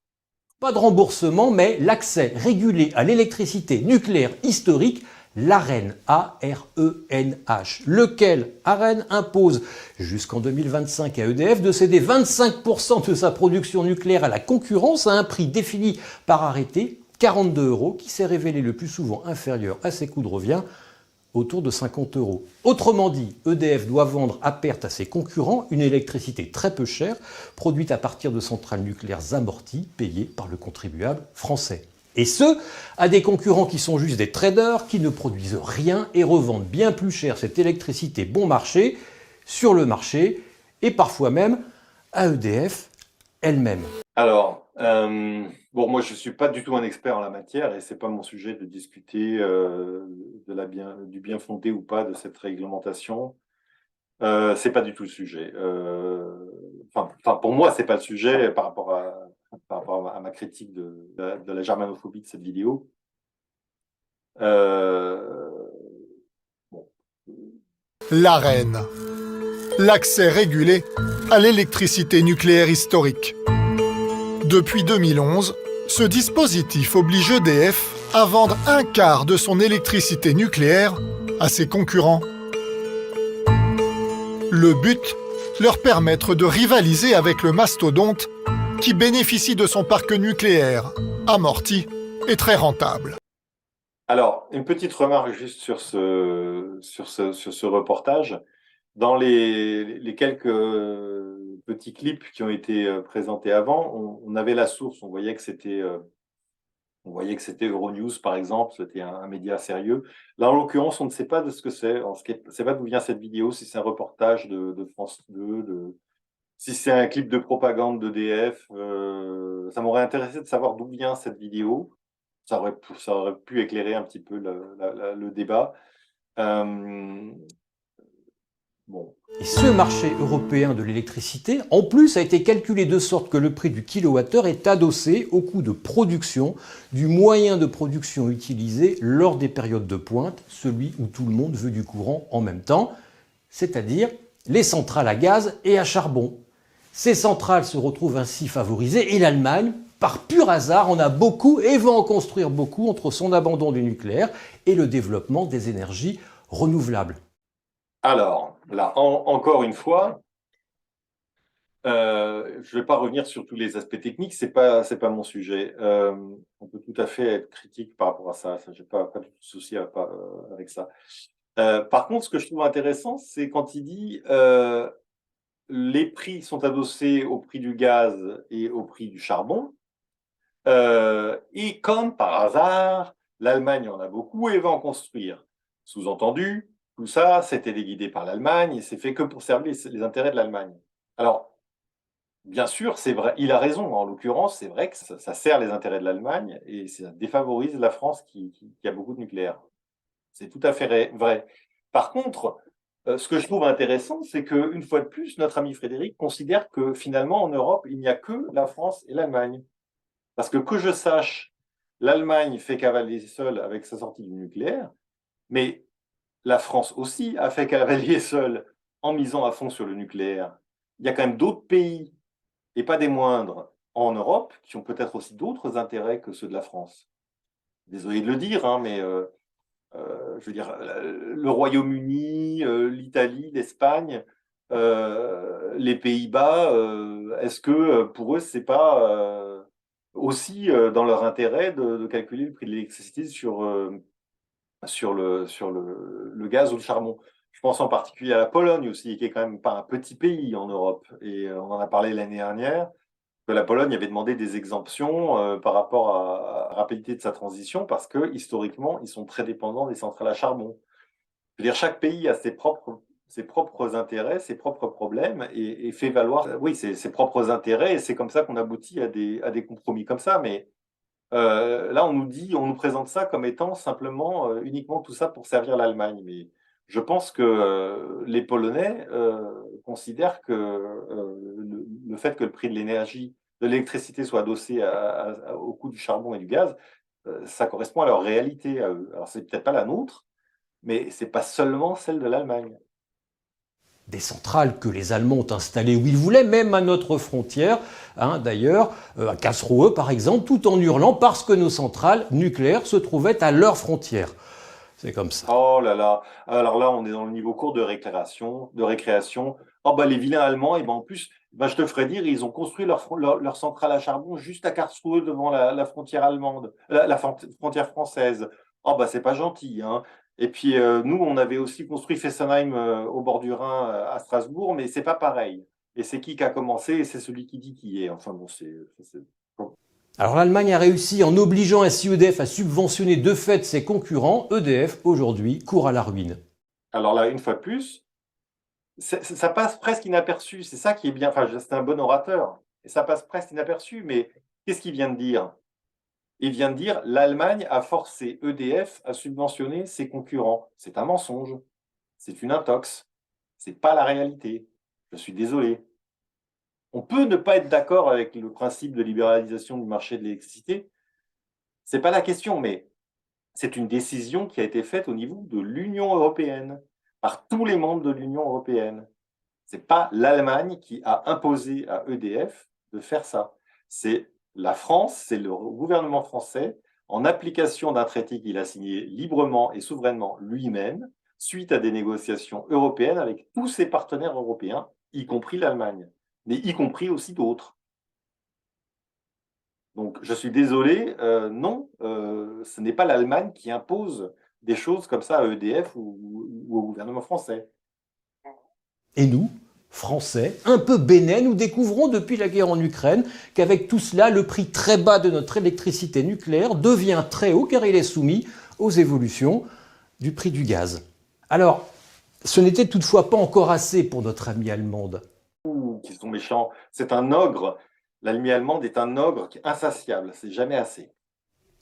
Pas de remboursement, mais l'accès régulé à l'électricité nucléaire historique, l'ARENH, A-R-E-N-H, lequel ARENH impose jusqu'en 2025 à EDF de céder 25% de sa production nucléaire à la concurrence à un prix défini par arrêté, 42 €, qui s'est révélé le plus souvent inférieur à ses coûts de revient, autour de 50 €. Autrement dit, EDF doit vendre à perte à ses concurrents une électricité très peu chère, produite à partir de centrales nucléaires amorties, payées par le contribuable français. Et ce, à des concurrents qui sont juste des traders, qui ne produisent rien et revendent bien plus cher cette électricité bon marché, sur le marché, et parfois même à EDF elle-même. Alors, bon, moi je ne suis pas du tout un expert en la matière et ce n'est pas mon sujet de discuter du bien fondé ou pas de cette réglementation. Ce n'est pas du tout le sujet. Enfin, pour moi, ce n'est pas le sujet par rapport à ma critique de la germanophobie de cette vidéo. Bon. L'ARENH, l'accès régulé à l'électricité nucléaire historique. Depuis 2011, ce dispositif oblige EDF à vendre un quart de son électricité nucléaire à ses concurrents. Le but, leur permettre de rivaliser avec le mastodonte qui bénéficie de son parc nucléaire, amorti et très rentable. Alors, une petite remarque juste sur ce reportage. Dans les quelques petits clips qui ont été présentés avant, on avait la source, on voyait que c'était Euronews, par exemple, c'était un média sérieux. Là, en l'occurrence, on ne sait pas de ce que c'est, on ne sait pas d'où vient cette vidéo, si c'est un reportage de France 2, si c'est un clip de propagande d'EDF. Ça m'aurait intéressé de savoir d'où vient cette vidéo. Ça aurait pu éclairer un petit peu le débat. Bon. Et ce marché européen de l'électricité, en plus, a été calculé de sorte que le prix du kilowattheure est adossé au coût de production du moyen de production utilisé lors des périodes de pointe, celui où tout le monde veut du courant en même temps, c'est-à-dire les centrales à gaz et à charbon. Ces centrales se retrouvent ainsi favorisées et l'Allemagne, par pur hasard, en a beaucoup et va en construire beaucoup entre son abandon du nucléaire et le développement des énergies renouvelables. Alors, là, encore une fois, je ne vais pas revenir sur tous les aspects techniques, c'est pas mon sujet. On peut tout à fait être critique par rapport à ça, j'ai pas du tout de souci avec ça. Par contre, ce que je trouve intéressant, c'est quand il dit les prix sont adossés au prix du gaz et au prix du charbon, et comme par hasard, l'Allemagne en a beaucoup et va en construire. Sous-entendu, tout ça, c'était guidé par l'Allemagne et c'est fait que pour servir les intérêts de l'Allemagne. Alors, bien sûr, c'est vrai, il a raison. En l'occurrence, c'est vrai que ça sert les intérêts de l'Allemagne et ça défavorise la France qui a beaucoup de nucléaire. C'est tout à fait vrai. Par contre, ce que je trouve intéressant, c'est qu'une fois de plus, notre ami Frédéric considère que finalement, en Europe, il n'y a que la France et l'Allemagne. Parce que je sache, l'Allemagne fait cavalier seule avec sa sortie du nucléaire, mais la France aussi a fait cavalier seule en misant à fond sur le nucléaire. Il y a quand même d'autres pays, et pas des moindres, en Europe, qui ont peut-être aussi d'autres intérêts que ceux de la France. Désolé de le dire, hein, mais je veux dire, le Royaume-Uni, l'Italie, l'Espagne, les Pays-Bas, est-ce que pour eux, c'est pas aussi dans leur intérêt de calculer le prix de l'électricité sur le gaz ou le charbon? Je pense en particulier à la Pologne aussi, qui est quand même pas un petit pays en Europe. Et on en a parlé l'année dernière, que la Pologne avait demandé des exemptions par rapport à la rapidité de sa transition, parce que historiquement, ils sont très dépendants des centrales à charbon. Je veux dire, chaque pays a ses propres intérêts, ses propres problèmes, et fait valoir, oui, ses propres intérêts, et c'est comme ça qu'on aboutit à des compromis comme ça. Mais là, on nous présente ça comme étant simplement, uniquement tout ça pour servir l'Allemagne. Mais je pense que les Polonais considèrent que le fait que le prix de l'énergie, de l'électricité soit adossé au coût du charbon et du gaz, ça correspond à leur réalité à eux. Alors, c'est peut-être pas la nôtre, mais c'est pas seulement celle de l'Allemagne. Des centrales que les Allemands ont installées où ils voulaient, même à notre frontière, hein, d'ailleurs, à Karlsruhe par exemple, tout en hurlant parce que nos centrales nucléaires se trouvaient à leur frontière. C'est comme ça. Oh là là, alors là, on est dans le niveau court de récréation. Oh bah les vilains Allemands, et ben en plus, ben, je te ferai dire, ils ont construit leur centrale à charbon juste à Karlsruhe devant la frontière allemande, la frontière française. Oh bah c'est pas gentil, hein. Et puis nous, on avait aussi construit Fessenheim au bord du Rhin à Strasbourg, mais c'est pas pareil. Et c'est qui a commencé, et c'est celui qui dit qui est. Enfin bon, bon. Alors l'Allemagne a réussi en obligeant ainsi EDF à subventionner de fait ses concurrents. EDF, aujourd'hui, court à la ruine. Alors là, une fois de plus, ça passe presque inaperçu. C'est ça qui est bien. Enfin, c'est un bon orateur. Et ça passe presque inaperçu. Mais qu'est-ce qu'il vient de dire? Il vient de dire l'Allemagne a forcé EDF à subventionner ses concurrents. C'est un mensonge. C'est une intox. C'est pas la réalité. Je suis désolé. On peut ne pas être d'accord avec le principe de libéralisation du marché de l'électricité. C'est pas la question, mais c'est une décision qui a été faite au niveau de l'Union européenne, par tous les membres de l'Union européenne. Ce n'est pas l'Allemagne qui a imposé à EDF de faire ça. C'est la France, c'est le gouvernement français, en application d'un traité qu'il a signé librement et souverainement lui-même, suite à des négociations européennes avec tous ses partenaires européens, y compris l'Allemagne, mais y compris aussi d'autres. Donc, je suis désolé, non, ce n'est pas l'Allemagne qui impose des choses comme ça à EDF ou au gouvernement français. Et nous, Français, un peu bénins, nous découvrons depuis la guerre en Ukraine qu'avec tout cela, le prix très bas de notre électricité nucléaire devient très haut car il est soumis aux évolutions du prix du gaz. Alors, ce n'était toutefois pas encore assez pour notre amie allemande. Ouh, qu'ils sont méchants, c'est un ogre. L'allemie allemande est un ogre qui est insatiable, c'est jamais assez.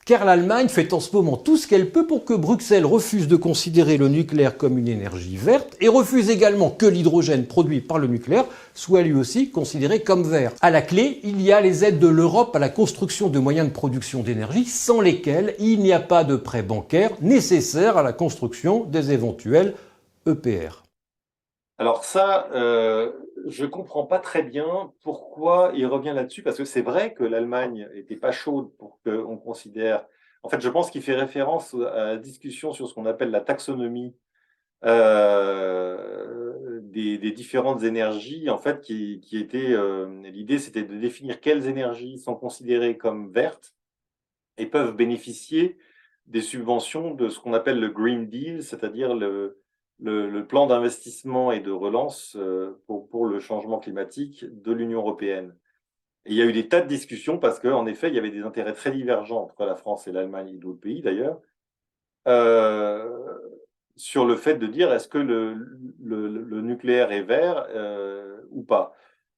Car l'Allemagne fait en ce moment tout ce qu'elle peut pour que Bruxelles refuse de considérer le nucléaire comme une énergie verte et refuse également que l'hydrogène produit par le nucléaire soit lui aussi considéré comme vert. À la clé, il y a les aides de l'Europe à la construction de moyens de production d'énergie sans lesquels il n'y a pas de prêt bancaire nécessaire à la construction des éventuels EPR. Alors ça, je comprends pas très bien pourquoi il revient là-dessus, parce que c'est vrai que l'Allemagne était pas chaude pour qu'on considère. En fait, je pense qu'il fait référence à la discussion sur ce qu'on appelle la taxonomie des différentes énergies. En fait, qui était l'idée, c'était de définir quelles énergies sont considérées comme vertes et peuvent bénéficier des subventions de ce qu'on appelle le Green Deal, c'est-à-dire le plan d'investissement et de relance pour le changement climatique de l'Union européenne. Et il y a eu des tas de discussions parce qu'en effet, il y avait des intérêts très divergents entre la France et l'Allemagne et d'autres pays d'ailleurs, euh, sur le fait de dire est-ce que le nucléaire est vert ou pas.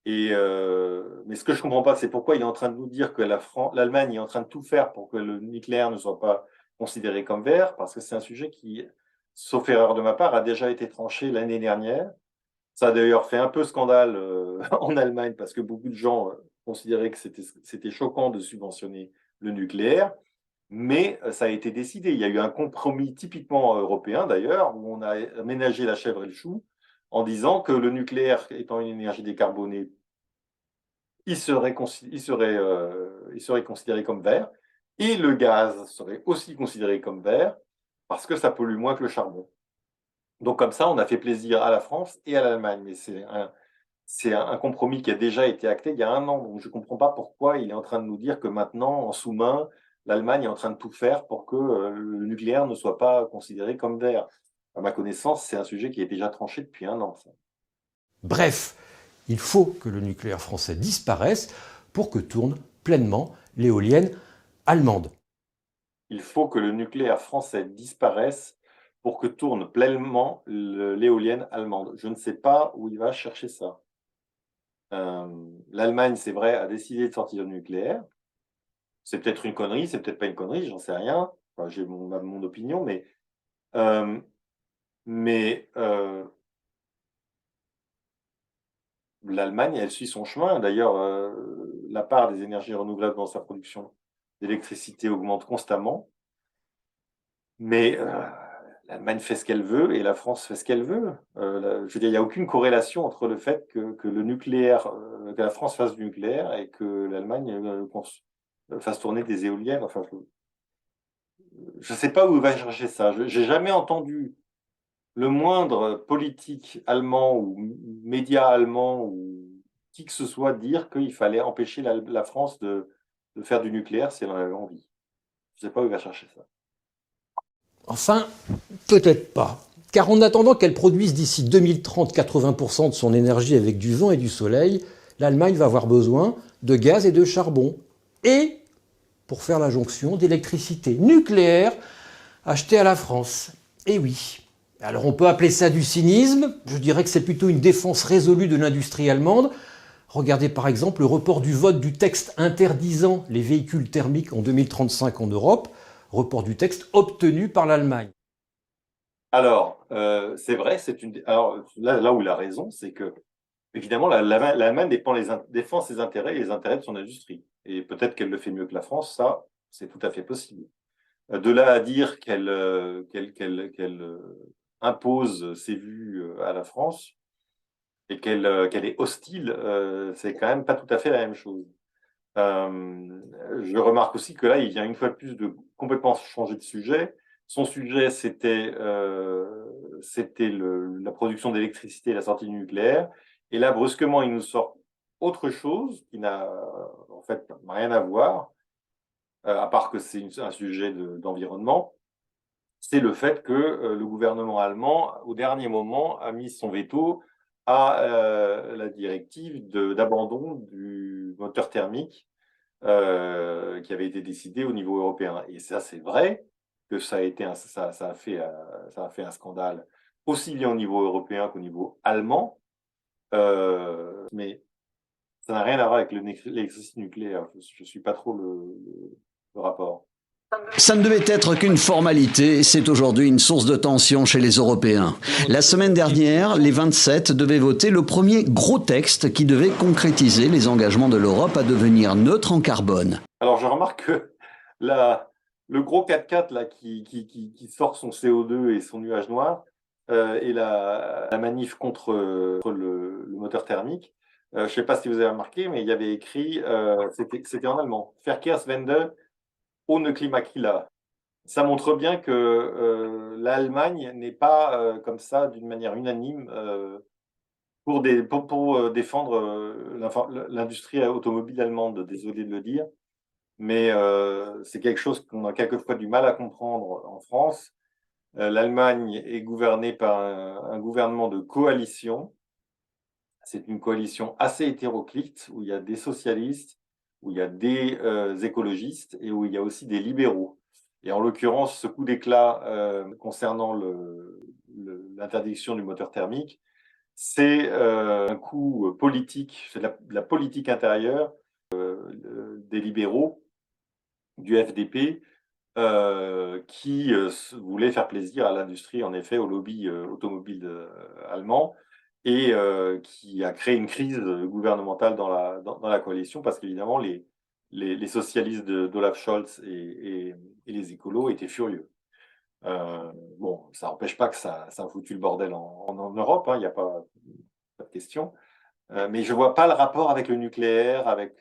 Mais ce que je ne comprends pas, c'est pourquoi il est en train de nous dire que l'Allemagne est en train de tout faire pour que le nucléaire ne soit pas considéré comme vert, parce que c'est un sujet qui, sauf erreur de ma part, a déjà été tranché l'année dernière. Ça a d'ailleurs fait un peu scandale en Allemagne, parce que beaucoup de gens considéraient que c'était choquant de subventionner le nucléaire. Mais ça a été décidé. Il y a eu un compromis typiquement européen, d'ailleurs, où on a aménagé la chèvre et le chou en disant que le nucléaire étant une énergie décarbonée, il serait considéré comme vert, et le gaz serait aussi considéré comme vert parce que ça pollue moins que le charbon. Donc comme ça, on a fait plaisir à la France et à l'Allemagne, mais c'est un compromis qui a déjà été acté il y a 1 an. Donc je ne comprends pas pourquoi il est en train de nous dire que maintenant, en sous-main, l'Allemagne est en train de tout faire pour que le nucléaire ne soit pas considéré comme vert. À ma connaissance, c'est un sujet qui est déjà tranché depuis 1 an. Ça. Bref, il faut que le nucléaire français disparaisse pour que tourne pleinement l'éolienne allemande. Il faut que le nucléaire français disparaisse pour que tourne pleinement l'éolienne allemande. Je ne sais pas où il va chercher ça. L'Allemagne, c'est vrai, a décidé de sortir du nucléaire. C'est peut-être une connerie, c'est peut-être pas une connerie, j'en sais rien. Enfin, j'ai mon opinion, mais l'Allemagne, elle suit son chemin. D'ailleurs, la part des énergies renouvelables dans sa production d'électricité augmente constamment. Mais l'Allemagne fait ce qu'elle veut et la France fait ce qu'elle veut. Je veux dire, il n'y a aucune corrélation entre le fait que le nucléaire, que la France fasse du nucléaire et que l'Allemagne fasse tourner des éoliennes. Enfin, je ne sais pas où il va chercher ça. Je n'ai jamais entendu le moindre politique allemand ou média allemand ou qui que ce soit dire qu'il fallait empêcher la France de faire du nucléaire si elle en avait envie. Je ne sais pas où il va chercher ça. Enfin, peut-être pas. Car en attendant qu'elle produise d'ici 2030 80% de son énergie avec du vent et du soleil, l'Allemagne va avoir besoin de gaz et de charbon. Et pour faire la jonction d'électricité nucléaire achetée à la France. Et oui. Alors on peut appeler ça du cynisme, je dirais que c'est plutôt une défense résolue de l'industrie allemande. Regardez par exemple le report du vote du texte interdisant les véhicules thermiques en 2035 en Europe, report du texte obtenu par l'Allemagne. Alors, c'est vrai, alors là où il a raison, c'est que évidemment l'Allemagne défend ses intérêts et les intérêts de son industrie. Et peut-être qu'elle le fait mieux que la France, ça, c'est tout à fait possible. De là à dire qu'elle impose ses vues à la France et qu'elle est hostile, c'est quand même pas tout à fait la même chose. Je remarque aussi que là, il vient une fois de plus de complètement changer de sujet. Son sujet, c'était la production d'électricité et la sortie du nucléaire. Et là, brusquement, il nous sort autre chose qui n'a en fait rien à voir, à part que c'est un sujet d'environnement. C'est le fait que le gouvernement allemand, au dernier moment, a mis son veto à la directive d'abandon du moteur thermique qui avait été décidée au niveau européen. Et ça, c'est vrai que ça a fait un scandale aussi bien au niveau européen qu'au niveau allemand, mais ça n'a rien à voir avec l'électricité nucléaire. Je ne suis pas trop le rapport. Ça ne devait être qu'une formalité, c'est aujourd'hui une source de tension chez les Européens. La semaine dernière, les 27 devaient voter le premier gros texte qui devait concrétiser les engagements de l'Europe à devenir neutre en carbone. Alors je remarque que le gros 4x4 là, qui sort son CO2 et son nuage noir, et la manif contre le moteur thermique. Je ne sais pas si vous avez remarqué, mais il y avait écrit, c'était en allemand, Verkehrswende ohne Klimakiller. Ça montre bien que l'Allemagne n'est pas comme ça, d'une manière unanime, pour défendre l'industrie automobile allemande. Désolé de le dire, mais c'est quelque chose qu'on a quelquefois du mal à comprendre en France. L'Allemagne est gouvernée par un gouvernement de coalition. C'est une coalition assez hétéroclite où il y a des socialistes, où il y a des écologistes et où il y a aussi des libéraux. Et en l'occurrence, ce coup d'éclat concernant l'interdiction du moteur thermique, c'est un coup politique, c'est de la politique intérieure des libéraux, du FDP, qui voulait faire plaisir à l'industrie, en effet, au lobby automobile allemand, et qui a créé une crise gouvernementale dans la coalition, parce qu'évidemment, les socialistes d'Olaf Scholz et les écolos étaient furieux. Bon, ça n'empêche pas que ça a foutu le bordel en Europe, hein, il n'y a pas de question. Mais je ne vois pas le rapport avec le nucléaire, avec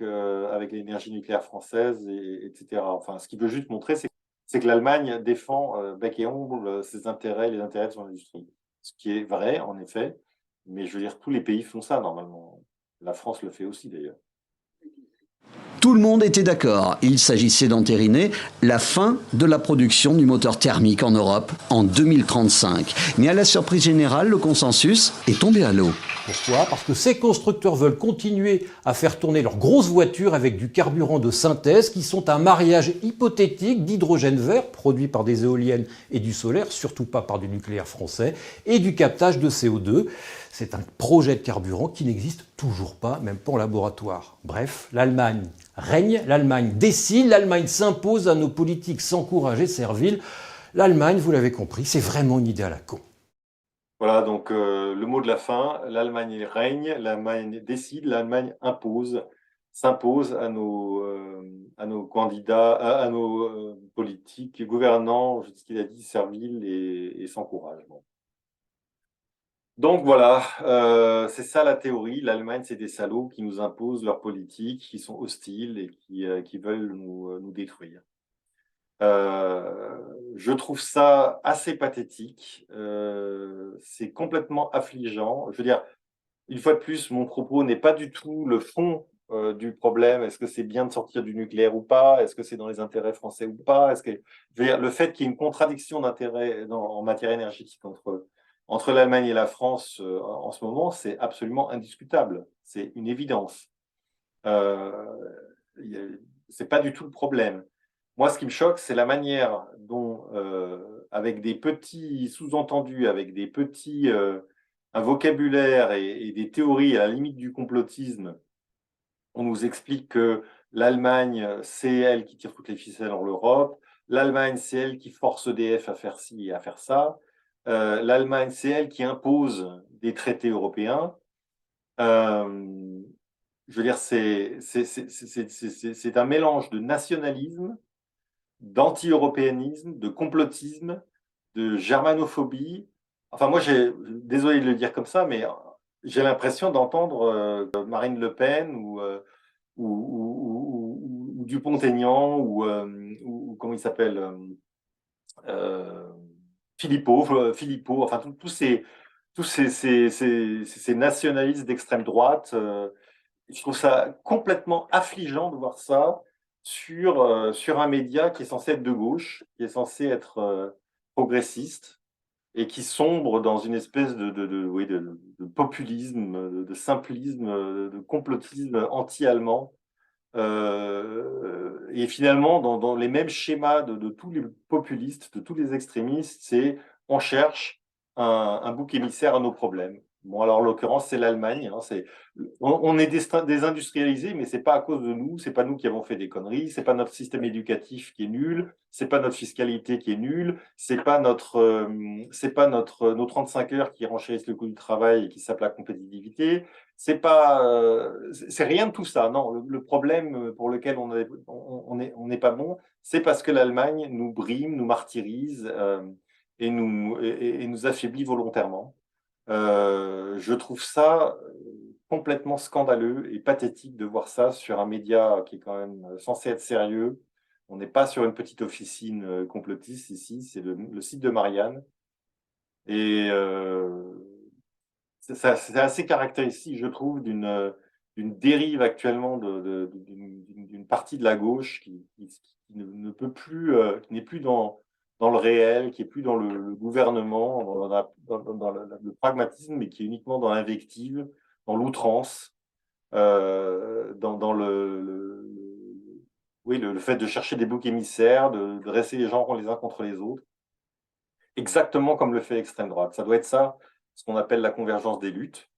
l'énergie nucléaire française, etc. Enfin, ce qui veut juste montrer, c'est que l'Allemagne défend bec et ongle ses intérêts, les intérêts de son industrie. Ce qui est vrai, en effet, mais je veux dire, tous les pays font ça normalement. La France le fait aussi d'ailleurs. Tout le monde était d'accord. Il s'agissait d'entériner la fin de la production du moteur thermique en Europe en 2035. Mais à la surprise générale, le consensus est tombé à l'eau. Pourquoi ? Parce que ces constructeurs veulent continuer à faire tourner leurs grosses voitures avec du carburant de synthèse qui sont un mariage hypothétique d'hydrogène vert produit par des éoliennes et du solaire, surtout pas par du nucléaire français, et du captage de CO2. C'est un projet de carburant qui n'existe toujours pas, même pas en laboratoire. Bref, l'Allemagne règne, l'Allemagne décide, l'Allemagne s'impose à nos politiques s'encourager, serviles. L'Allemagne, vous l'avez compris, c'est vraiment une idée à la con. Voilà, donc le mot de la fin, l'Allemagne règne, l'Allemagne décide, l'Allemagne s'impose à nos candidats, à nos politiques, gouvernants, ce qu'il a dit, serviles et sans courage. Bon. Donc voilà, c'est ça la théorie. L'Allemagne, c'est des salauds qui nous imposent leurs politiques, qui sont hostiles et qui veulent nous détruire. Je trouve ça assez pathétique. C'est complètement affligeant. Je veux dire, une fois de plus, mon propos n'est pas du tout le fond du problème. Est-ce que c'est bien de sortir du nucléaire ou pas? Est-ce que c'est dans les intérêts français ou pas? Je veux dire, le fait qu'il y ait une contradiction d'intérêts en matière énergétique entre l'Allemagne et la France en ce moment, c'est absolument indiscutable. C'est une évidence. C'est pas du tout le problème. Moi, ce qui me choque, c'est la manière dont, avec des petits sous-entendus, avec un vocabulaire et des théories à la limite du complotisme, on nous explique que l'Allemagne, c'est elle qui tire toutes les ficelles en Europe. L'Allemagne, c'est elle qui force EDF à faire ci et à faire ça. L'Allemagne, c'est elle qui impose des traités européens. Je veux dire, c'est un mélange de nationalisme, d'anti-européanisme, de complotisme, de germanophobie. Enfin, moi, désolé de le dire comme ça, mais j'ai l'impression d'entendre Marine Le Pen ou Dupont-Aignan ou comment il s'appelle Philippot, enfin tous ces nationalistes d'extrême droite. Je trouve ça complètement affligeant de voir ça sur un média qui est censé être de gauche, qui est censé être progressiste et qui sombre dans une espèce de populisme, de simplisme, de complotisme anti-allemand. Et finalement, dans les mêmes schémas de tous les populistes, de tous les extrémistes, c'est on cherche un bouc émissaire à nos problèmes. Bon, alors en l'occurrence, c'est l'Allemagne. Hein, on est désindustrialisé, mais c'est pas à cause de nous. C'est pas nous qui avons fait des conneries. C'est pas notre système éducatif qui est nul. C'est pas notre fiscalité qui est nulle. C'est pas nos 35 heures qui renchérissent le coût du travail et qui sapent la compétitivité. C'est rien de tout ça. Non, le problème pour lequel on n'est pas bon, c'est parce que l'Allemagne nous brime, nous martyrise et nous affaiblit volontairement. Je trouve ça complètement scandaleux et pathétique de voir ça sur un média qui est quand même censé être sérieux. On n'est pas sur une petite officine complotiste ici, c'est le site de Marianne. Et c'est assez caractéristique, je trouve, d'une dérive actuellement d'une partie de la gauche qui ne peut plus, qui n'est plus dans le réel, qui est plus dans le gouvernement, dans le pragmatisme, mais qui est uniquement dans l'invective, dans l'outrance, dans oui, le fait de chercher des boucs émissaires, de dresser les gens les uns contre les autres, exactement comme le fait l'extrême droite. Ça doit être ça, ce qu'on appelle la convergence des luttes.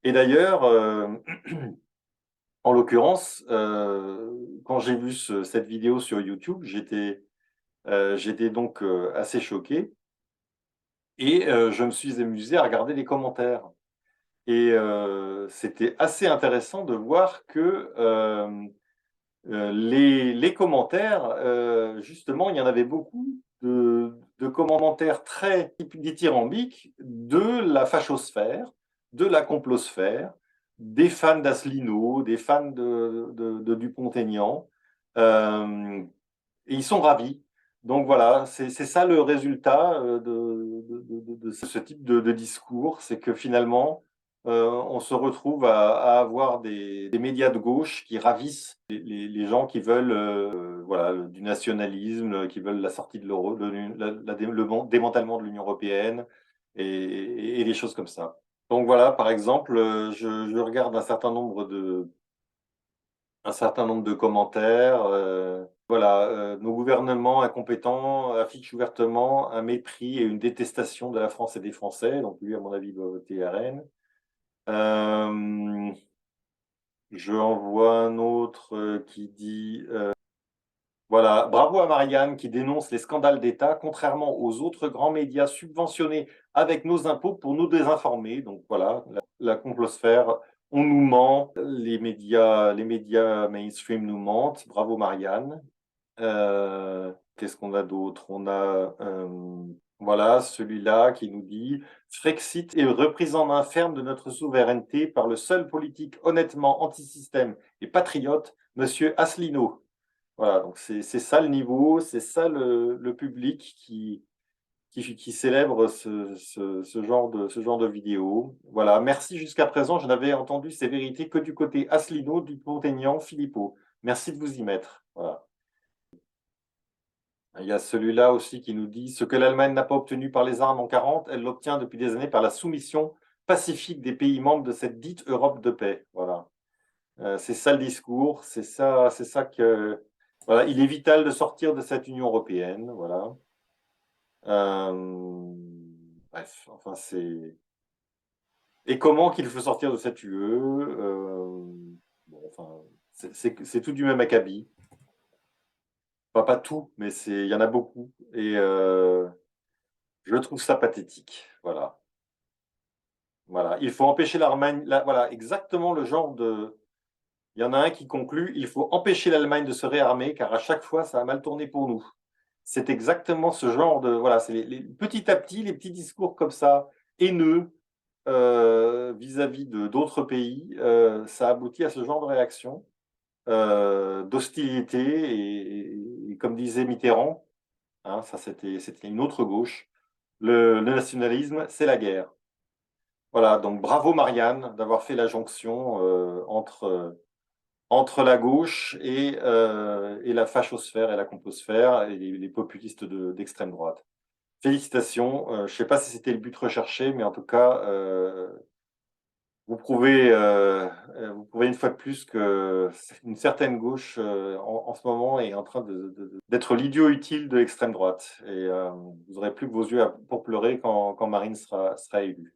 Et d'ailleurs, en l'occurrence, quand j'ai vu cette vidéo sur YouTube, j'étais donc assez choqué et je me suis amusé à regarder les commentaires. Et c'était assez intéressant de voir que les commentaires, justement, il y en avait beaucoup de commentaires très dithyrambiques de la fachosphère, de la complosphère, des fans d'Asselineau, des fans de Dupont-Aignan, et ils sont ravis. Donc voilà, c'est ça le résultat de ce type de discours, c'est que finalement, on se retrouve à avoir des médias de gauche qui ravissent les gens qui veulent voilà, du nationalisme, qui veulent la sortie de l'euro, le démantèlement de l'Union européenne et des choses comme ça. Donc voilà, par exemple, je regarde un certain nombre de commentaires. Voilà, nos gouvernements incompétents affichent ouvertement un mépris et une détestation de la France et des Français. Donc lui, à mon avis, doit voter RN. Je en vois un autre qui dit voilà, bravo à Marianne qui dénonce les scandales d'État, contrairement aux autres grands médias subventionnés avec nos impôts pour nous désinformer. Donc voilà, la complosphère, on nous ment, les médias mainstream nous mentent. Bravo Marianne. Qu'est-ce qu'on a d'autre? On a voilà, celui-là qui nous dit Frexit est reprise en main ferme de notre souveraineté par le seul politique honnêtement anti-système et patriote, Monsieur Asselineau. Voilà, donc c'est ça le niveau, c'est ça le public qui célèbre ce genre de vidéo. Voilà, merci jusqu'à présent, je n'avais entendu ces vérités que du côté Asselineau, Dupont-Aignan, Philippot. Merci de vous y mettre. Voilà. Il y a celui-là aussi qui nous dit « Ce que l'Allemagne n'a pas obtenu par les armes en 40, elle l'obtient depuis des années par la soumission pacifique des pays membres de cette dite Europe de paix. » Voilà. C'est ça le discours, c'est ça que... Voilà, il est vital de sortir de cette Union européenne, voilà. Bref, enfin c'est... Et comment qu'il faut sortir de cette UE bon, enfin, c'est tout du même acabit. Enfin, pas tout, mais il y en a beaucoup. Et je trouve ça pathétique. Voilà. Voilà. Il faut empêcher l'Allemagne. Voilà, exactement le genre de. Il y en a un qui conclut il faut empêcher l'Allemagne de se réarmer, car à chaque fois, ça a mal tourné pour nous. C'est exactement ce genre de. Voilà, c'est petit à petit, les petits discours comme ça, haineux, vis-à-vis de d'autres pays, ça aboutit à ce genre de réaction, d'hostilité, et comme disait Mitterrand, hein, ça c'était une autre gauche, le nationalisme, c'est la guerre. Voilà, donc bravo Marianne d'avoir fait la jonction entre la gauche et la fachosphère et la complosphère et les populistes d'extrême droite. Félicitations, je ne sais pas si c'était le but recherché, mais en tout cas, vous prouvez une fois de plus qu'une certaine gauche en ce moment est en train d'être l'idiot utile de l'extrême droite. Et vous n'aurez plus que vos yeux pour pleurer quand Marine sera élue.